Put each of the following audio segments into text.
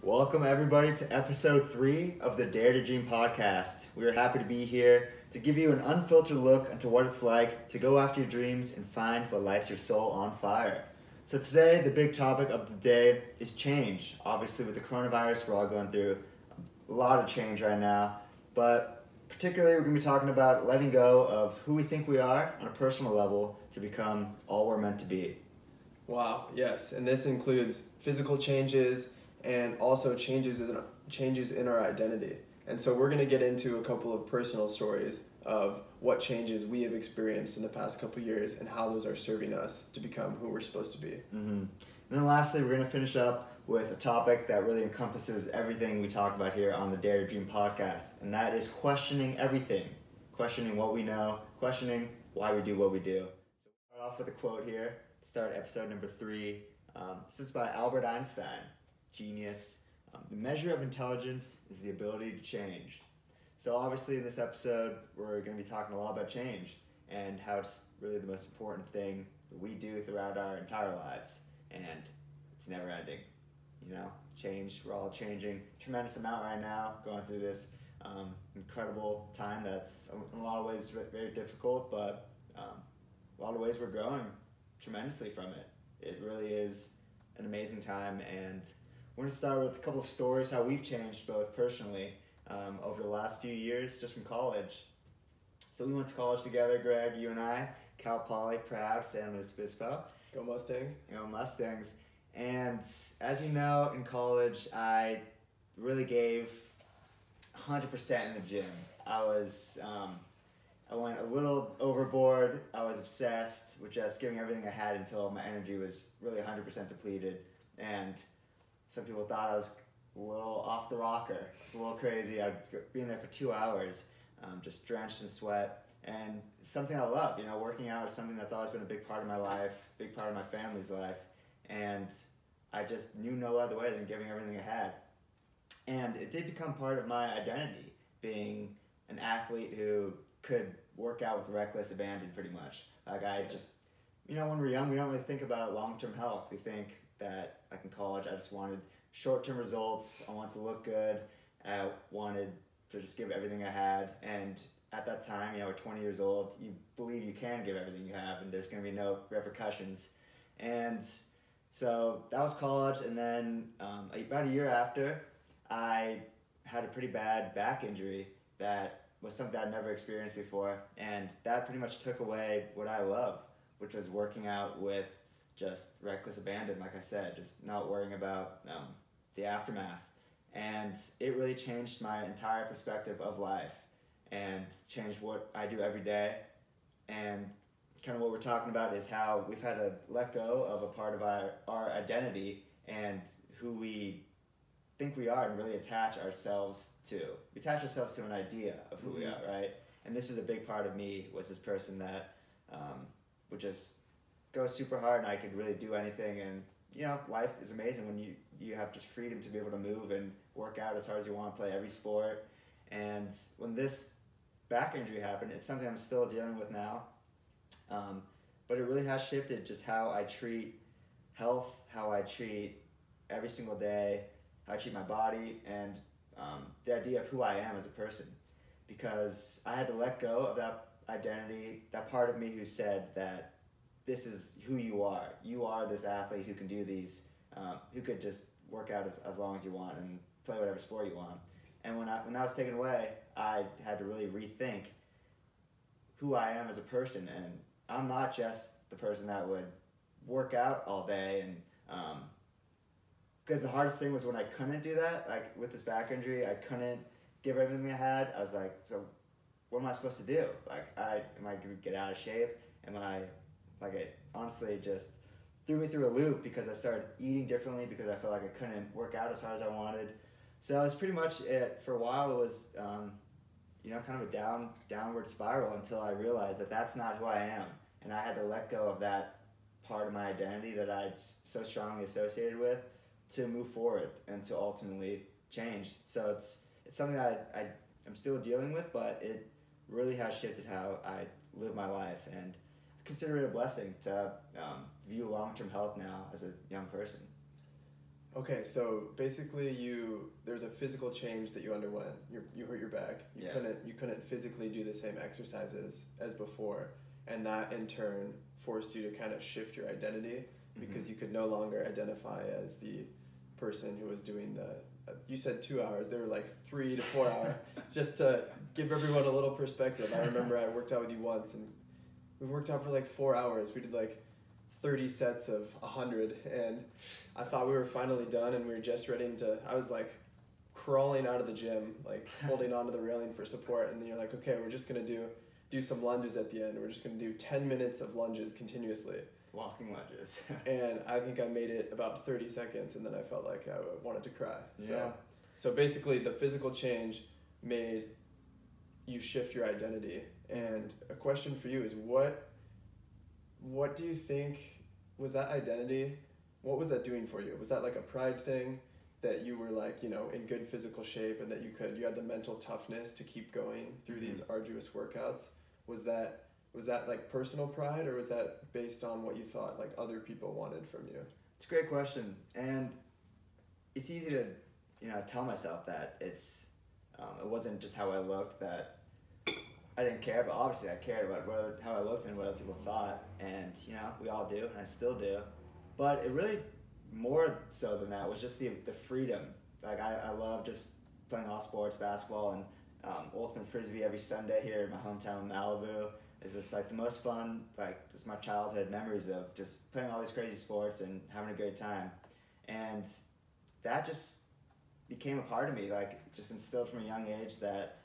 Welcome everybody to episode 3 of the Dare to Dream podcast. We are happy to be here to give you an unfiltered look into what it's like to go after your dreams and find what lights your soul on fire. So today, the big topic of the day is change. Obviously with the coronavirus, we're all going through a lot of change right now, but particularly we're going to be talking about letting go of who we think we are on a personal level to become all we're meant to be. Wow, yes, and this includes physical changes and also changes in our identity. And so we're going to get into a couple of personal stories of what changes we have experienced in the past couple of years and how those are serving us to become who we're supposed to be. Mm-hmm. And then lastly, we're going to finish up with a topic that really encompasses everything we talk about here on the Dare to Dream podcast, and that is questioning everything. Questioning what we know, questioning why we do what we do. So we'll start off with a quote here to start episode number 3. This is by Albert Einstein, genius. The measure of intelligence is the ability to change. So obviously in this episode, we're going to be talking a lot about change and how it's really the most important thing that we do throughout our entire lives. And it's never ending. You know, change, we're all changing a tremendous amount right now, going through this incredible time that's in a lot of ways very difficult, but a lot of ways we're growing tremendously from it. It really is an amazing time, and we're going to start with a couple of stories how we've changed both personally over the last few years just from college. So we went to college together, Greg, you and I, Cal Poly, proud, San Luis Obispo. Go Mustangs. Go Mustangs. And as you know, in college, I really gave 100% in the gym. I went a little overboard. I was obsessed with just giving everything I had until my energy was really 100% depleted. And some people thought I was a little off the rocker. It's a little crazy. I'd be in there for 2 hours, just drenched in sweat. And it's something I love. You know, working out is something that's always been a big part of my life, big part of my family's life. And I just knew no other way than giving everything I had. And it did become part of my identity, being an athlete who could work out with reckless abandon pretty much. Like I just, you know, when we're young, we don't really think about long-term health. We think that, like in college, I just wanted short-term results. I wanted to look good. I wanted to just give everything I had. And at that time, you know, at 20 years old, you believe you can give everything you have and there's going to be no repercussions. And so that was college. And then about a year after, I had a pretty bad back injury that was something I'd never experienced before. And that pretty much took away what I love, which was working out with just reckless abandon, like I said, just not worrying about the aftermath. And it really changed my entire perspective of life and changed what I do every day. And kind of what we're talking about is how we've had to let go of a part of our identity and who we think we are and really attach ourselves to. We attach ourselves to an idea of who we are, right? And this was a big part of me, was this person that would just go super hard and I could really do anything. And you know, life is amazing when you have just freedom to be able to move and work out as hard as you want, play every sport. And when this back injury happened, it's something I'm still dealing with now. But it really has shifted just how I treat health, how I treat every single day, how I treat my body, and the idea of who I am as a person. Because I had to let go of that identity, that part of me who said that this is who you are. You are this athlete who can do these, who could just work out as long as you want and play whatever sport you want. And when that was taken away, I had to really rethink who I am as a person. And I'm not just the person that would work out all day. And because the hardest thing was when I couldn't do that, like with this back injury, I couldn't give everything I had. I was like, so what am I supposed to do? Like, am I going to get out of shape? It honestly just threw me through a loop because I started eating differently because I felt like I couldn't work out as hard as I wanted. So it's pretty much it. For a while, it was, kind of a downward spiral until I realized that that's not who I am. And I had to let go of that part of my identity that I'd so strongly associated with to move forward and to ultimately change. So it's something that I'm still dealing with, but it really has shifted how I live my life. And consider it a blessing to view long-term health now as a young person. Okay, so basically there's a physical change that you underwent. You hurt your back. Yes. You couldn't physically do the same exercises as before, and that in turn forced you to kind of shift your identity because you could no longer identify as the person who was doing you said 2 hours, they were like 3 to 4 hours. Just to give everyone a little perspective, I remember I worked out with you once and we worked out for like 4 hours. We did like 30 sets of 100, and I thought we were finally done, and we were just ready to, I was like crawling out of the gym, like holding onto the railing for support, and then you're like, okay, we're just gonna do some lunges at the end. We're just gonna do 10 minutes of lunges continuously. Walking lunges. And I think I made it about 30 seconds, and then I felt like I wanted to cry. Yeah. So basically the physical change made you shift your identity. And a question for you is what do you think was that identity? What was that doing for you? Was that like a pride thing that you were like, in good physical shape and that you had the mental toughness to keep going through these arduous workouts? Was that like personal pride, or was that based on what you thought like other people wanted from you? It's a great question. And it's easy to, tell myself that it wasn't just how I looked, that I didn't care, but obviously I cared about how I looked and what other people thought, and we all do, and I still do. But it really, more so than that, was just the freedom. Like I love just playing all sports, basketball, and ultimate frisbee every Sunday here in my hometown of Malibu. It's just like the most fun, like just my childhood memories of just playing all these crazy sports and having a great time, and that just became a part of me. Like just instilled from a young age that.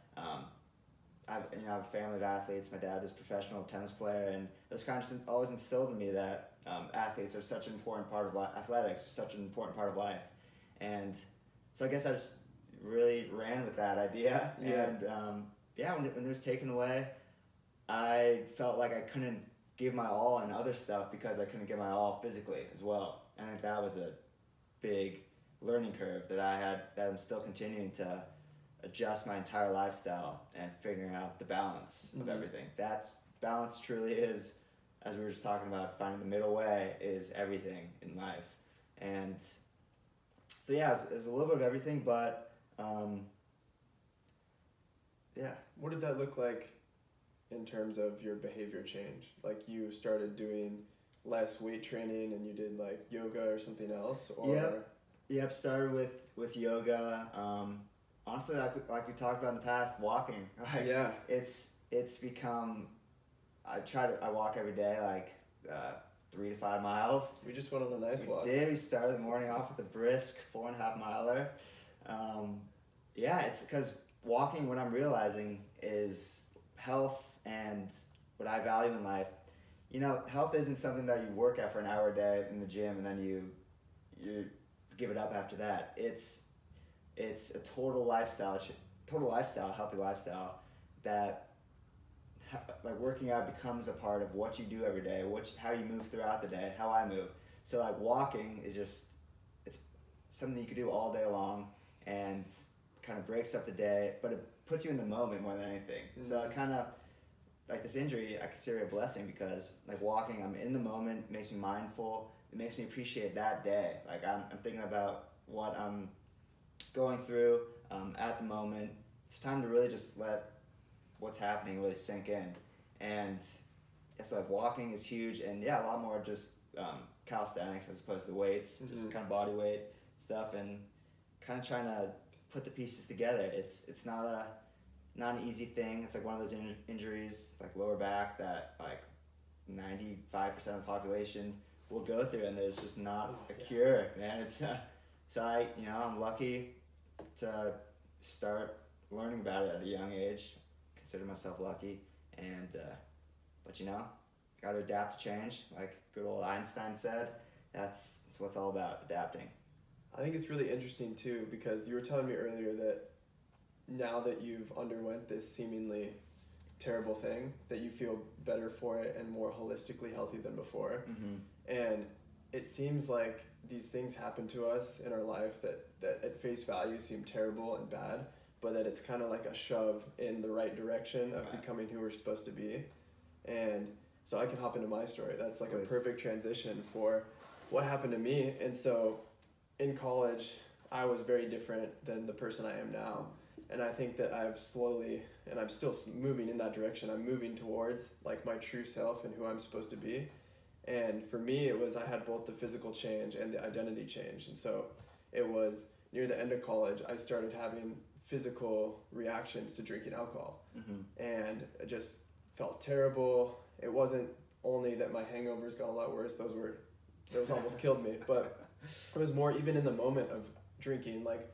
I have a family of athletes. My dad was a professional tennis player, and those kind of just always instilled in me that athletes are such an important part of life. Athletics are such an important part of life, and so I guess I just really ran with that idea. Yeah. And when it was taken away, I felt like I couldn't give my all in other stuff because I couldn't give my all physically as well. And I think that was a big learning curve that I'm still continuing to adjust my entire lifestyle and figuring out the balance of everything. That's balance truly is, as we were just talking about, finding the middle way is everything in life. And so it was a little bit of everything, but What did that look like in terms of your behavior change? Like you started doing less weight training and you did like yoga or something else? Or Yep, started with yoga. Honestly, like we talked about in the past, walking. Like, yeah. It's become. I walk every day, like 3 to 5 miles. We just went on a nice walk. We started the morning off with a brisk 4.5 miler. It's because walking, what I'm realizing is health and what I value in life. Health isn't something that you work at for an hour a day in the gym and then you give it up after that. It's a total lifestyle, healthy lifestyle that like working out becomes a part of what you do every day, how you move throughout the day, how I move. So like walking is it's something you can do all day long and kind of breaks up the day, but it puts you in the moment more than anything. Mm-hmm. So I kind of, like this injury, I consider it a blessing because like walking, I'm in the moment, it makes me mindful, it makes me appreciate that day. Like I'm thinking about what I'm going through at the moment. It's time to really just let what's happening really sink in. And so like walking is huge, and a lot more just calisthenics as opposed to weights, just kind of body weight stuff, and kind of trying to put the pieces together. It's not an easy thing. It's like one of those injuries like lower back that like 95% of the population will go through, and there's just not a cure, man. It's so I'm lucky to start learning about it at a young age. Consider myself lucky, and but got to adapt to change. Like good old Einstein said, that's what it's all about, adapting. I think it's really interesting too, because you were telling me earlier that now that you've underwent this seemingly terrible thing, that you feel better for it and more holistically healthy than before. Mm-hmm. And it seems like these things happen to us in our life that at face value seem terrible and bad, but that it's kind of like a shove in the right direction of becoming who we're supposed to be. And so I can hop into my story. That's like a perfect transition for what happened to me. And so in college, I was very different than the person I am now. And I think that I've slowly, and I'm still moving in that direction, I'm moving towards like my true self and who I'm supposed to be. And for me, it was I had both the physical change and the identity change. And so it was near the end of college, I started having physical reactions to drinking alcohol. And I just felt terrible. It wasn't only that my hangovers got a lot worse, those almost killed me, but it was more even in the moment of drinking, like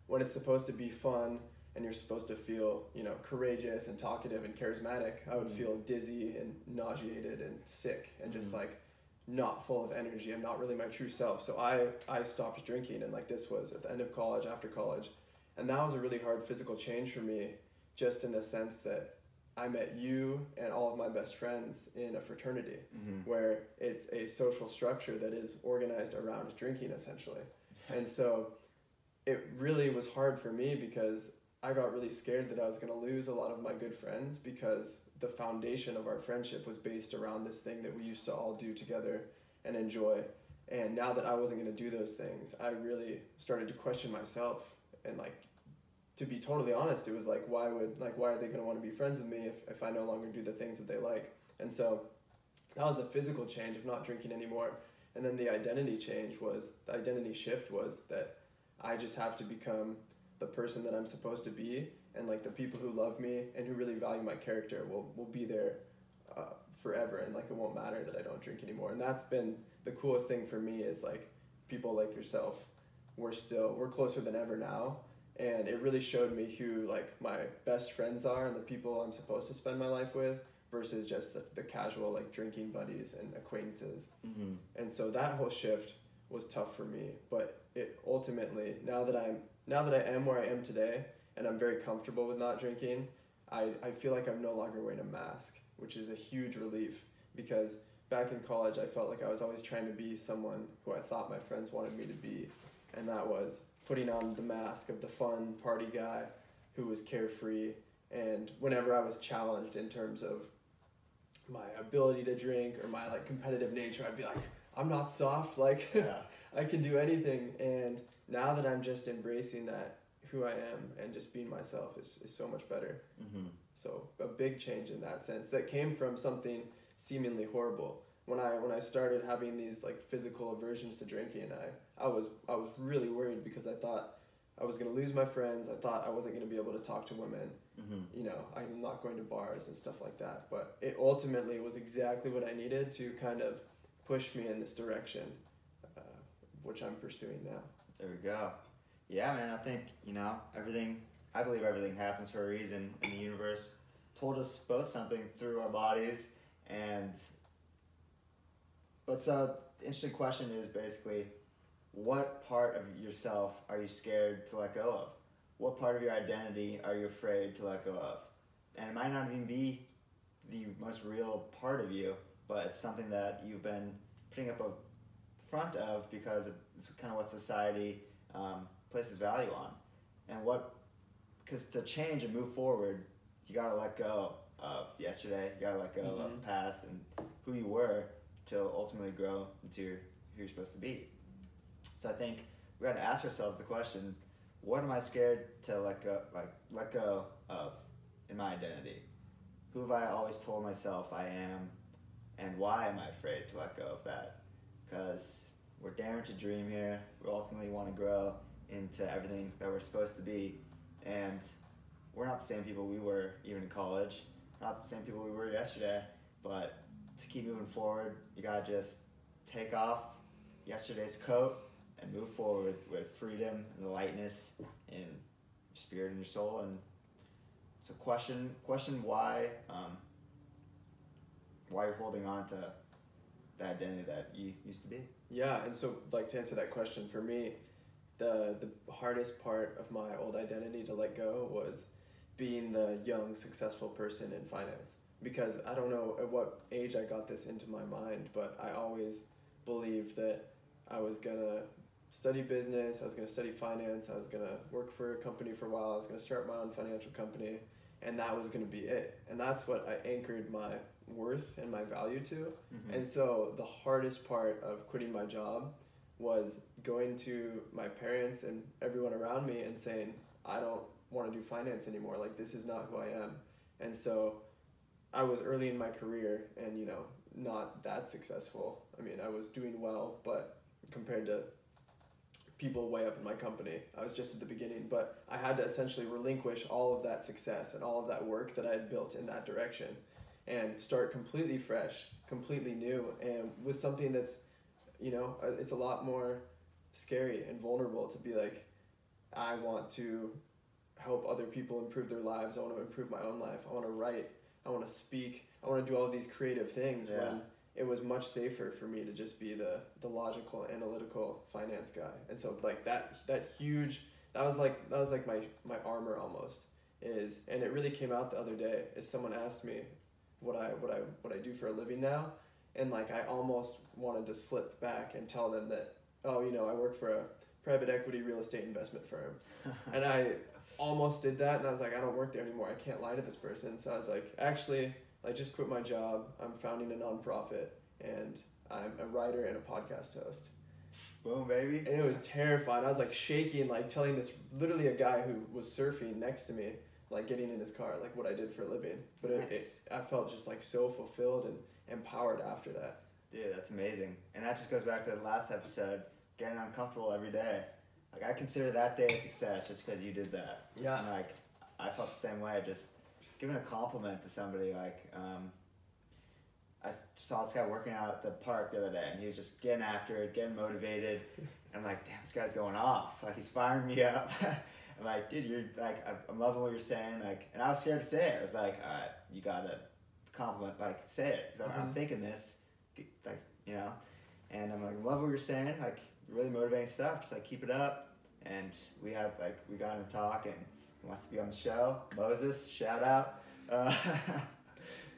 when it's supposed to be fun and you're supposed to feel, you know, courageous and talkative and charismatic, I would feel dizzy and nauseated and sick and just like not full of energy and not really my true self. So I stopped drinking, and like this was at the end of college, after college. And that was a really hard physical change for me, just in the sense that I met you and all of my best friends in a fraternity where it's a social structure that is organized around drinking essentially. And so it really was hard for me because I got really scared that I was going to lose a lot of my good friends, because the foundation of our friendship was based around this thing that we used to all do together and enjoy. And now that I wasn't going to do those things, I really started to question myself. And like, to be totally honest, it was like, why are they going to want to be friends with me if I no longer do the things that they like? And so that was the physical change of not drinking anymore. And then the identity shift was that I just have to become the person that I'm supposed to be, and like the people who love me and who really value my character will be there forever, and like it won't matter that I don't drink anymore. And that's been the coolest thing for me, is like people like yourself, we're closer than ever now, and it really showed me who like my best friends are and the people I'm supposed to spend my life with versus just the casual like drinking buddies and acquaintances. And so that whole shift was tough for me, but it ultimately, now that I am where I am today and I'm very comfortable with not drinking, I feel like I'm no longer wearing a mask, which is a huge relief, because back in college I felt like I was always trying to be someone who I thought my friends wanted me to be, and that was putting on the mask of the fun party guy who was carefree. And whenever I was challenged in terms of my ability to drink or my like competitive nature, I'd be like, I'm not soft, like I can do anything. And now that I'm just embracing that, who I am, and just being myself is so much better. So a big change in that sense that came from something seemingly horrible. When I started having these like physical aversions to drinking, I was really worried, because I thought I was going to lose my friends. I thought I wasn't going to be able to talk to women. You know, I'm not going to bars and stuff like that. But it ultimately was exactly what I needed to kind of push me in this direction, which I'm pursuing now. There we go. Yeah, man, I think, you know, I believe everything happens for a reason, and the universe told us both something through our bodies. But so the interesting question is basically, what part of yourself are you scared to let go of? What part of your identity are you afraid to let go of? And it might not even be the most real part of you, but it's something that you've been putting up a front of because it's kind of what society places value on. And because to change and move forward, you gotta let go of yesterday, you gotta let go of the past and who you were to ultimately grow into who you're supposed to be. So I think we gotta ask ourselves the question, what am I scared to let go of in my identity? Who have I always told myself I am, and why am I afraid to let go of that? Because we're daring to dream here. We ultimately want to grow into everything that we're supposed to be. And we're not the same people we were even in college, not the same people we were yesterday. But to keep moving forward, you gotta just take off yesterday's coat and move forward with freedom and the lightness in your spirit and your soul. And so question why you're holding on to the identity that you used to be. Yeah, and so like to answer that question, for me, the hardest part of my old identity to let go was being the young, successful person in finance. Because I don't know at what age I got this into my mind, but I always believed that I was gonna study business, I was gonna study finance, I was gonna work for a company for a while, I was gonna start my own financial company, and that was gonna be it. And that's what I anchored my worth and my value to. And so the hardest part of quitting my job was going to my parents and everyone around me and saying, I don't want to do finance anymore. Like, this is not who I am. And so I was early in my career and, you know, not that successful. I mean, I was doing well, but compared to people way up in my company, I was just at the beginning. But I had to essentially relinquish all of that success and all of that work that I had built in that direction and start completely fresh, completely new, and with something that's, you know, it's a lot more scary and vulnerable to be like, I want to help other people improve their lives. I want to improve my own life. I want to write. I want to speak. I want to do all these creative things when it was much safer for me to just be the logical, analytical finance guy. And so like that was like my armor almost is, and it really came out the other day is someone asked me what I do for a living now. And like, I almost wanted to slip back and tell them that, oh, you know, I work for a private equity real estate investment firm. And I almost did that. And I was like, I don't work there anymore. I can't lie to this person. So I was like, actually, I just quit my job. I'm founding a nonprofit and I'm a writer and a podcast host. Boom, baby. And it was terrifying. I was like shaking, like telling this, literally a guy who was surfing next to me, like getting in his car, like what I did for a living. But Nice. I felt just like so fulfilled and empowered after that. Dude, that's amazing. And that just goes back to the last episode, getting uncomfortable every day. Like, I consider that day a success just because you did that. Yeah. And like, I felt the same way. Just giving a compliment to somebody. Like, I saw this guy working out at the park the other day, and he was just getting after it, getting motivated. I'm like, damn, this guy's going off. Like, he's firing me up. I'm like, dude, you're like, I'm loving what you're saying. Like, and I was scared to say it. I was like, all right, you gotta compliment, like, say it. Cause I'm thinking this, like, you know. And I'm like, I love what you're saying. Like, really motivating stuff. Just like, keep it up. And we got into talk, and he wants to be on the show. Moses, shout out.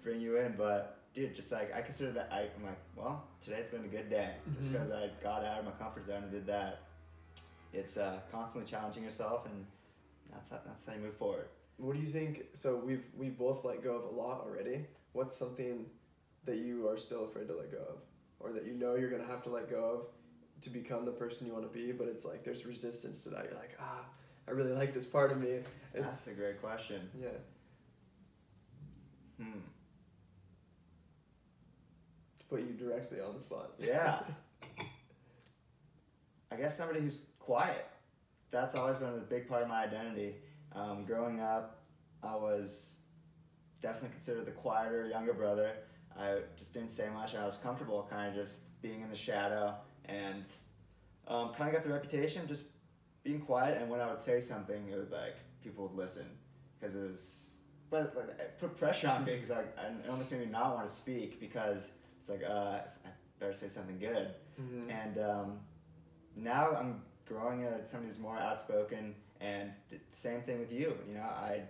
Bring you in, but dude, just like, I consider that, I'm like, well, today's been a good day. Just because I got out of my comfort zone and did that. It's constantly challenging yourself, and that's how you move forward. What do you think? So we've both let go of a lot already. What's something that you are still afraid to let go of, or that you know you're gonna have to let go of to become the person you want to be, but it's like there's resistance to that. You're like, I really like this part of me. That's a great question. Yeah. To put you directly on the spot. Yeah. I guess somebody who's quiet. That's always been a big part of my identity. Growing up, I was definitely considered the quieter younger brother. I just didn't say much. I was comfortable kind of just being in the shadow, and kind of got the reputation of just being quiet. And when I would say something, it would like, people would listen, because it was, but like, it put pressure on me, because like, it almost made me not want to speak, because it's like, I better say something good. And now I'm growing into somebody who's more outspoken, and same thing with you. You know, I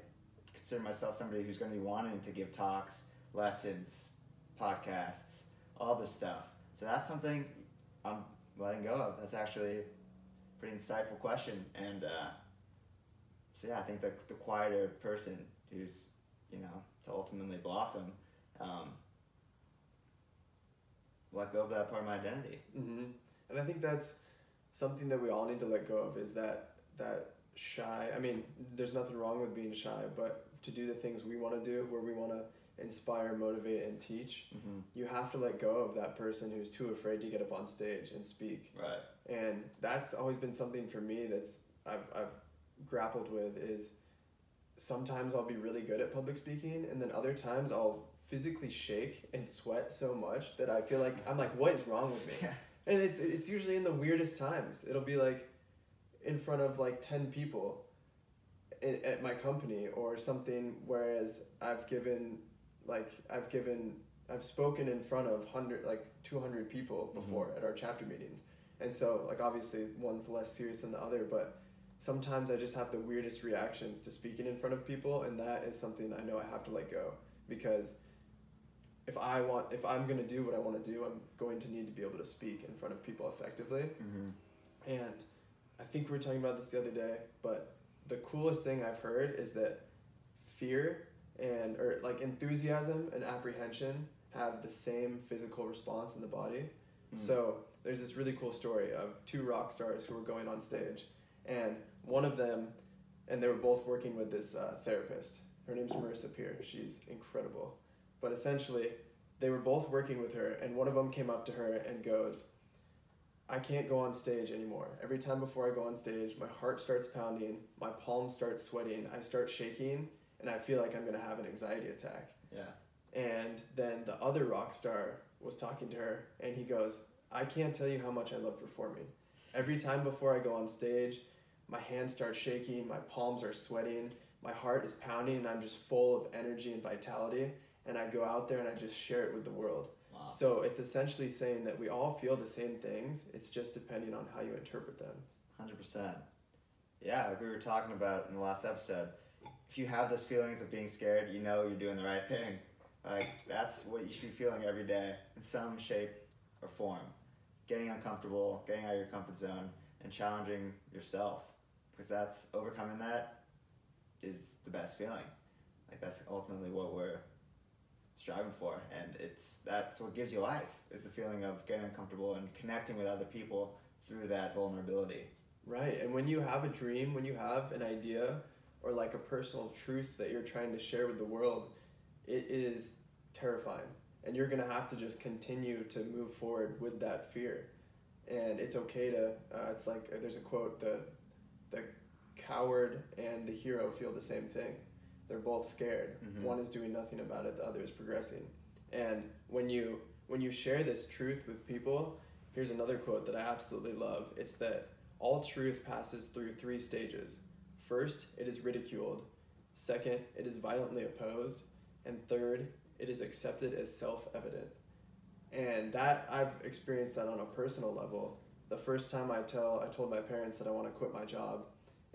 consider myself somebody who's going to be wanting to give talks, lessons, podcasts, all this stuff. So that's something I'm letting go of. That's actually a pretty insightful question. And so yeah, I think the quieter person who's, you know, to ultimately blossom, let go of that part of my identity. And I think that's something that we all need to let go of, is that shy. I mean, there's nothing wrong with being shy, but to do the things we want to do, where we want to inspire, motivate, and teach, you have to let go of that person who's too afraid to get up on stage and speak. Right. And that's always been something for me that's I've grappled with, is sometimes I'll be really good at public speaking, and then other times I'll physically shake and sweat so much that I feel like I'm like, what is wrong with me? Yeah. And it's usually in the weirdest times. It'll be like in front of like 10 people at my company or something, whereas I've spoken in front of 200 people before at our chapter meetings. And so like, obviously one's less serious than the other, but sometimes I just have the weirdest reactions to speaking in front of people, and that is something I know I have to let go, because if I'm going to do what I want to do, I'm going to need to be able to speak in front of people effectively. And I think we were talking about this the other day, but the coolest thing I've heard is that fear or like enthusiasm and apprehension have the same physical response in the body. So there's this really cool story of two rock stars who were going on stage, and one of them, and they were both working with this therapist. Her name's Marissa Peer. She's incredible. But essentially, they were both working with her, and one of them came up to her and goes, I can't go on stage anymore. Every time before I go on stage, my heart starts pounding, my palms start sweating, I start shaking, and I feel like I'm going to have an anxiety attack. Yeah. And then the other rock star was talking to her, and he goes, I can't tell you how much I love performing. Every time before I go on stage, my hands start shaking, my palms are sweating, my heart is pounding, and I'm just full of energy and vitality, and I go out there and I just share it with the world. Wow. So it's essentially saying that we all feel the same things, it's just depending on how you interpret them. 100%. Yeah, like we were talking about in the last episode, if you have those feelings of being scared, you know you're doing the right thing. Like, that's what you should be feeling every day in some shape or form. Getting uncomfortable, getting out of your comfort zone, and challenging yourself. Because that's, overcoming that is the best feeling. Like, that's ultimately what we're striving for. And that's what gives you life, is the feeling of getting uncomfortable and connecting with other people through that vulnerability. Right, and when you have a dream, when you have an idea, or like a personal truth that you're trying to share with the world, it is terrifying. And you're going to have to just continue to move forward with that fear. And it's okay to, it's like, there's a quote, the coward and the hero feel the same thing. They're both scared. Mm-hmm. One is doing nothing about it, the other is progressing. And when you share this truth with people, here's another quote that I absolutely love. It's that all truth passes through 3 stages. First, it is ridiculed. Second, it is violently opposed. And third, it is accepted as self-evident. And that, I've experienced that on a personal level. The first time I told my parents that I want to quit my job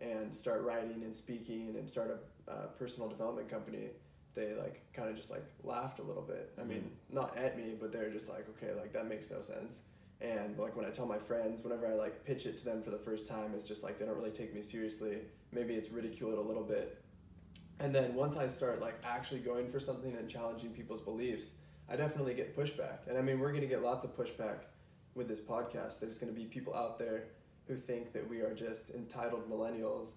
and start writing and speaking and start a personal development company, they like kind of just like laughed a little bit. I mean, not at me, but they're just like, okay, like that makes no sense. And like when I tell my friends, whenever I like pitch it to them for the first time, it's just like they don't really take me seriously. Maybe it's ridiculed a little bit. And then once I start like actually going for something and challenging people's beliefs, I definitely get pushback. And I mean, we're going to get lots of pushback with this podcast. There's going to be people out there who think that we are just entitled millennials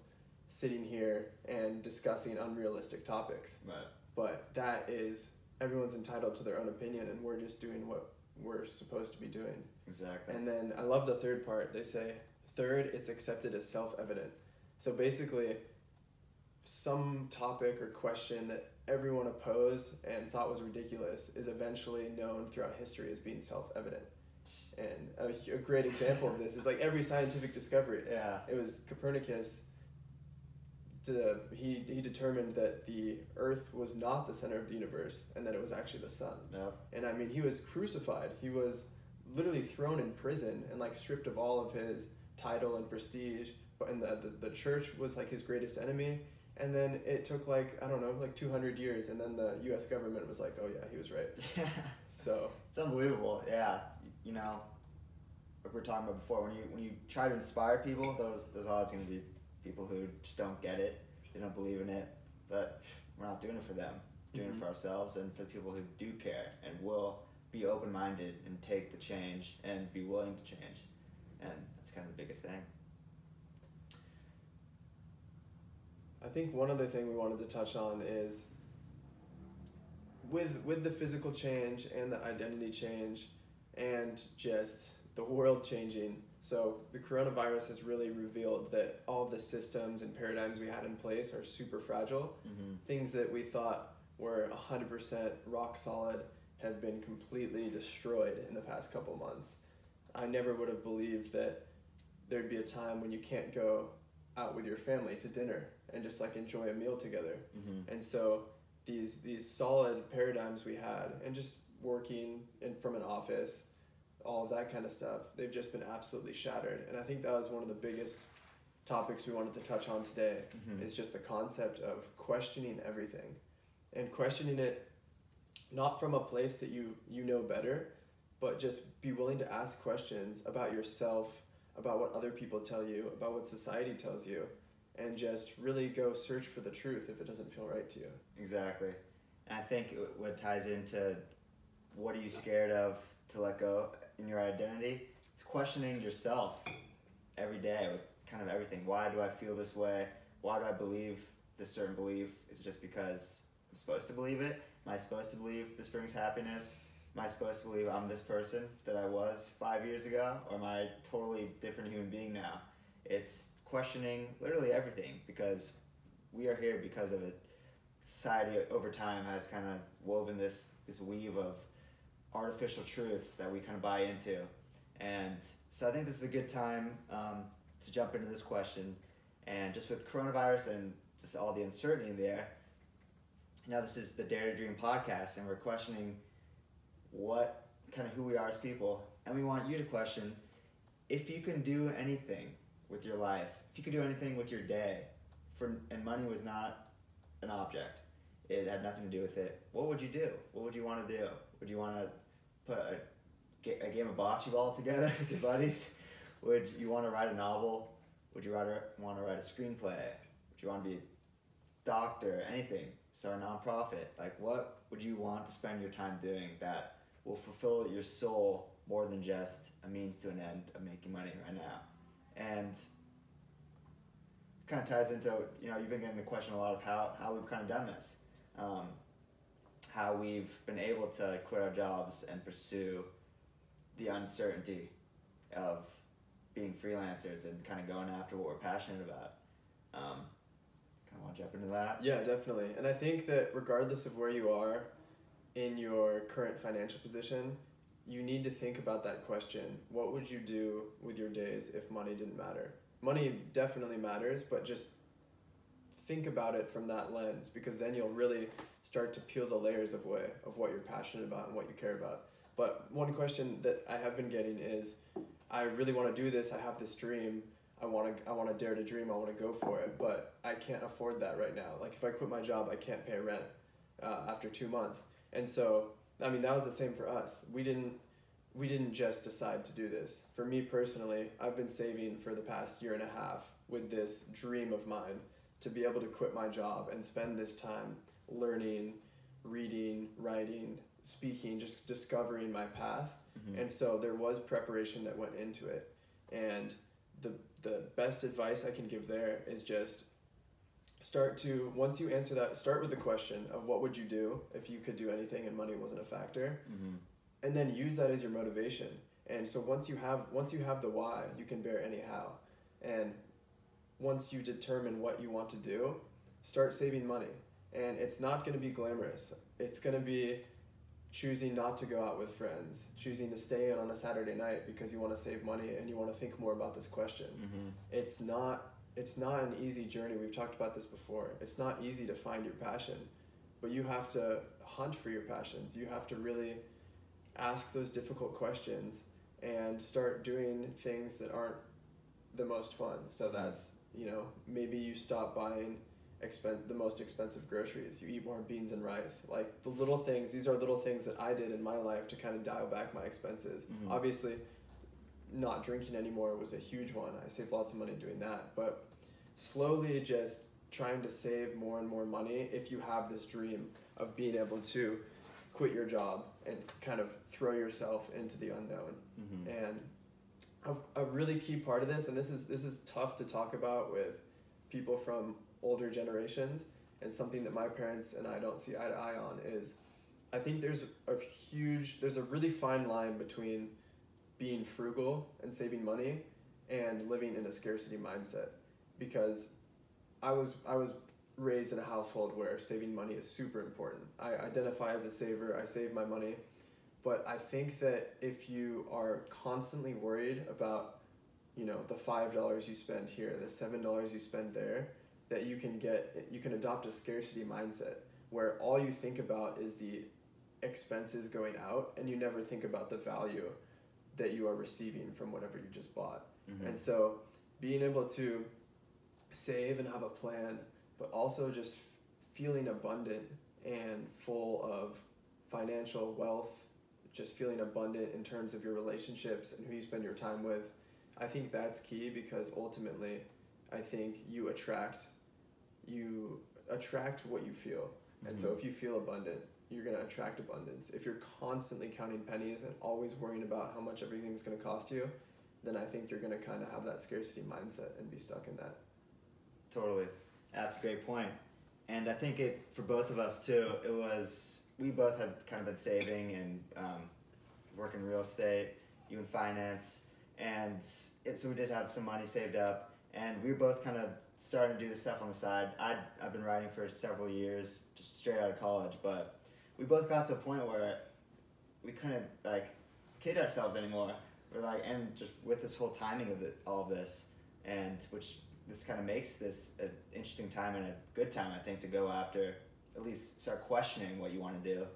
sitting here and discussing unrealistic topics. Right. But that is, everyone's entitled to their own opinion, and we're just doing what we're supposed to be doing. Exactly. And then I love the third part. They say, third, it's accepted as self-evident. So basically, some topic or question that everyone opposed and thought was ridiculous is eventually known throughout history as being self-evident. And a great example of this is like every scientific discovery. Yeah. It was Copernicus. He determined that the Earth was not the center of the universe and that it was actually the sun. Yep. And I mean, he was crucified. He was literally thrown in prison and like stripped of all of his title and prestige. And the church was like his greatest enemy. And then it took like, I don't know, like 200 years. And then the U.S. government was like, oh yeah, he was right. Yeah. So. It's unbelievable. Yeah. You know, like we were talking about before, when you try to inspire people, there's always going to be people who just don't get it. They don't believe in it. But we're not doing it for them. We're doing it for ourselves and for the people who do care and will be open-minded and take the change and be willing to change. And that's kind of the biggest thing. I think one other thing we wanted to touch on is with the physical change and the identity change and just the world changing. So the coronavirus has really revealed that all of the systems and paradigms we had in place are super fragile. Mm-hmm. Things that we thought were 100% rock solid have been completely destroyed in the past couple months. I never would have believed that there'd be a time when you can't go out with your family to dinner and just like enjoy a meal together. Mm-hmm. And so these solid paradigms we had and just working from an office, all of that kind of stuff, they've just been absolutely shattered. And I think that was one of the biggest topics we wanted to touch on today. Mm-hmm. Is just the concept of questioning everything and questioning it not from a place that you know better, but just be willing to ask questions about yourself, about what other people tell you, about what society tells you, and just really go search for the truth if it doesn't feel right to you. Exactly. And I think what ties into what are you scared of to let go in your identity, it's questioning yourself every day with kind of everything. Why do I feel this way? Why do I believe this certain belief? Is it just because I'm supposed to believe it? Am I supposed to believe this brings happiness? Am I supposed to believe I'm this person that I was 5 years ago? Or am I a totally different human being now? It's questioning literally everything, because we are here because of it. Society over time has kind of woven this weave of artificial truths that we kind of buy into. And so I think this is a good time to jump into this question. And just with coronavirus and just all the uncertainty in the air, now this is the Dare to Dream podcast, and we're questioning what kind of who we are as people. And we want you to question if you can do anything with your life, if you could do anything with your day, and money was not an object, it had nothing to do with it, what would you do? What would you want to do? Would you want to put a game of bocce ball together with your buddies? Would you want to write a novel? Would you rather want to write a screenplay? Would you want to be a doctor? Anything? Start a nonprofit? Like, what would you want to spend your time doing that will fulfill your soul more than just a means to an end of making money right now? And kind of ties into, you've been getting the question a lot of how we've kind of done this. How we've been able to quit our jobs and pursue the uncertainty of being freelancers and kind of going after what we're passionate about. Kind of want to jump into that? Yeah, definitely. And I think that regardless of where you are in your current financial position, you need to think about that question. What would you do with your days if money didn't matter? Money definitely matters, but just think about it from that lens, because then you'll really start to peel the layers of what you're passionate about and what you care about. But one question that I have been getting is, I really want to do this. I have this dream. I want to dare to dream. I want to go for it, but I can't afford that right now. Like, if I quit my job, I can't pay rent after 2 months. And so, I mean, that was the same for us. We didn't just decide to do this. For me personally, I've been saving for the past year and a half with this dream of mine to be able to quit my job and spend this time learning, reading, writing, speaking, just discovering my path. Mm-hmm. And so there was preparation that went into it. And the best advice I can give there is just once you answer that, start with the question of what would you do if you could do anything and money wasn't a factor. Mm-hmm. And then use that as your motivation. And so once you have the why, you can bear any how. And once you determine what you want to do, start saving money. And it's not going to be glamorous. It's going to be choosing not to go out with friends, choosing to stay in on a Saturday night because you want to save money and you want to think more about this question. Mm-hmm. It's not an easy journey. We've talked about this before. It's not easy to find your passion, but you have to hunt for your passions. You have to really ask those difficult questions and start doing things that aren't the most fun. So that's, maybe you stop buying the most expensive groceries. You eat more beans and rice. Like, the little things, these are little things that I did in my life to kind of dial back my expenses. Mm-hmm. Obviously, not drinking anymore was a huge one. I saved lots of money doing that. But slowly just trying to save more and more money if you have this dream of being able to quit your job and kind of throw yourself into the unknown. Mm-hmm. And a really key part of this, and this is tough to talk about with people from older generations, and something that my parents and I don't see eye to eye on, is I think there's a really fine line between being frugal and saving money and living in a scarcity mindset. Because I was raised in a household where saving money is super important. I identify as a saver. I save my money. But I think that if you are constantly worried about, the $5 you spend here, the $7 you spend there, that you can adopt a scarcity mindset where all you think about is the expenses going out, and you never think about the value that you are receiving from whatever you just bought. Mm-hmm. And so being able to save and have a plan, but also just feeling abundant and full of financial wealth, just feeling abundant in terms of your relationships and who you spend your time with, I think that's key, because ultimately I think you attract what you feel. Mm-hmm. And so if you feel abundant, you're going to attract abundance. If you're constantly counting pennies and always worrying about how much everything's going to cost you, then I think you're going to kind of have that scarcity mindset and be stuck in that. Totally. That's a great point. And I think for both of us too, we both had kind of been saving and working real estate, even finance. And so we did have some money saved up, and we were both kind of starting to do this stuff on the side. I've been writing for several years, just straight out of college, but we both got to a point where we couldn't kid ourselves anymore. We're and just with this whole timing of all of this, and which this kind of makes this an interesting time and a good time, I think, to go after, at least start questioning what you want to do,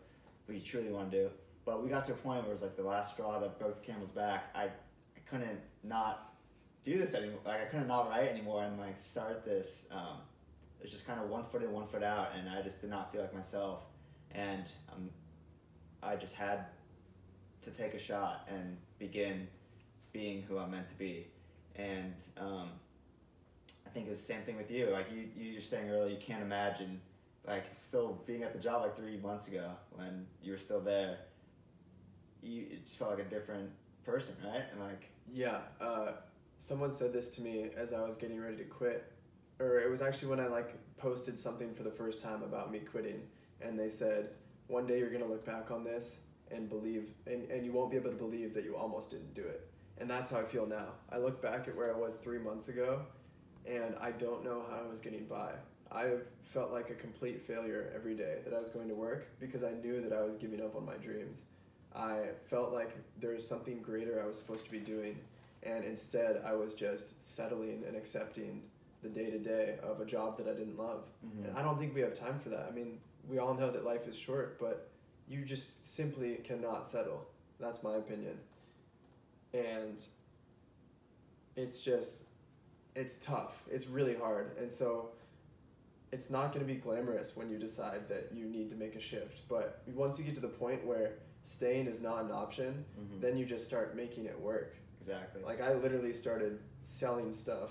what you truly want to do. But we got to a point where it was the last straw that broke the camel's back. I couldn't not do this anymore. I couldn't not write anymore and start this. It's just kind of 1 foot in, 1 foot out, and I just did not feel like myself. And I just had to take a shot and begin being who I'm meant to be. And I think it's the same thing with you. You were saying earlier, you can't imagine still being at the job 3 months ago when you were still there. It just felt like a different person, right? And yeah, someone said this to me as I was getting ready to quit, or it was actually when I posted something for the first time about me quitting, and they said, one day you're gonna look back on this and believe, and you won't be able to believe that you almost didn't do it. And that's how I feel now. I look back at where I was 3 months ago, and I don't know how I was getting by. I felt like a complete failure every day that I was going to work because I knew that I was giving up on my dreams. I felt like there was something greater I was supposed to be doing, and instead I was just settling and accepting the day-to-day of a job that I didn't love. Mm-hmm. And I don't think we have time for that. I mean, we all know that life is short, but you just simply cannot settle. That's my opinion. And it's tough. It's really hard. And so it's not going to be glamorous when you decide that you need to make a shift. But once you get to the point where staying is not an option, mm-hmm. then you just start making it work. Exactly. I literally started selling stuff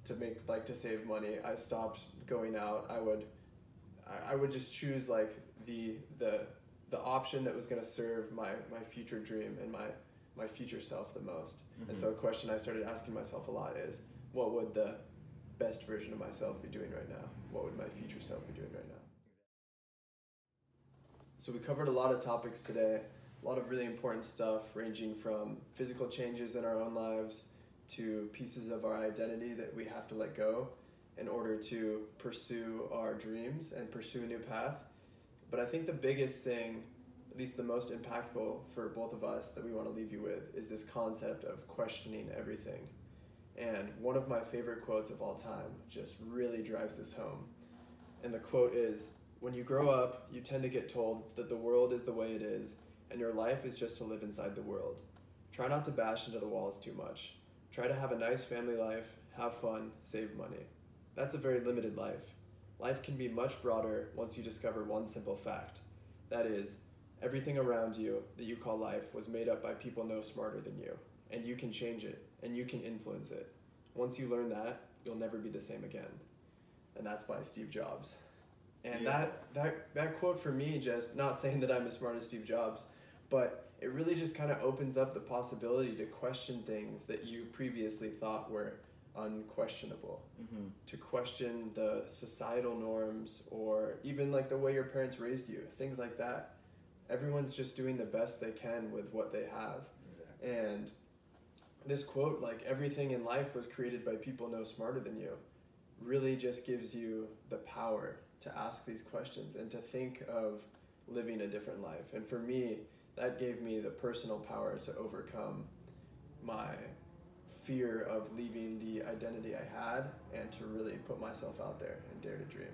to make, to save money. I stopped going out. I would just choose the option that was going to serve my future dream and my future self the most. Mm-hmm. And so a question I started asking myself a lot is, what would the best version of myself be doing right now? What would my future self be doing right now? So we covered a lot of topics today, a lot of really important stuff, ranging from physical changes in our own lives to pieces of our identity that we have to let go in order to pursue our dreams and pursue a new path. But I think the biggest thing, at least the most impactful for both of us that we want to leave you with, is this concept of questioning everything. And one of my favorite quotes of all time just really drives this home. And the quote is, "When you grow up, you tend to get told that the world is the way it is, and your life is just to live inside the world. Try not to bash into the walls too much. Try to have a nice family life, have fun, save money. That's a very limited life. Life can be much broader once you discover one simple fact. That is, everything around you that you call life was made up by people no smarter than you, and you can change it, and you can influence it. Once you learn that, you'll never be the same again." And that's by Steve Jobs. And yeah. that quote for me, just not saying that I'm as smart as Steve Jobs, but it really just kind of opens up the possibility to question things that you previously thought were unquestionable. Mm-hmm. To question the societal norms or even the way your parents raised you, things like that. Everyone's just doing the best they can with what they have. Exactly. And this quote, everything in life was created by people no smarter than you, really just gives you the power to ask these questions and to think of living a different life. And for me, that gave me the personal power to overcome my fear of leaving the identity I had and to really put myself out there and dare to dream.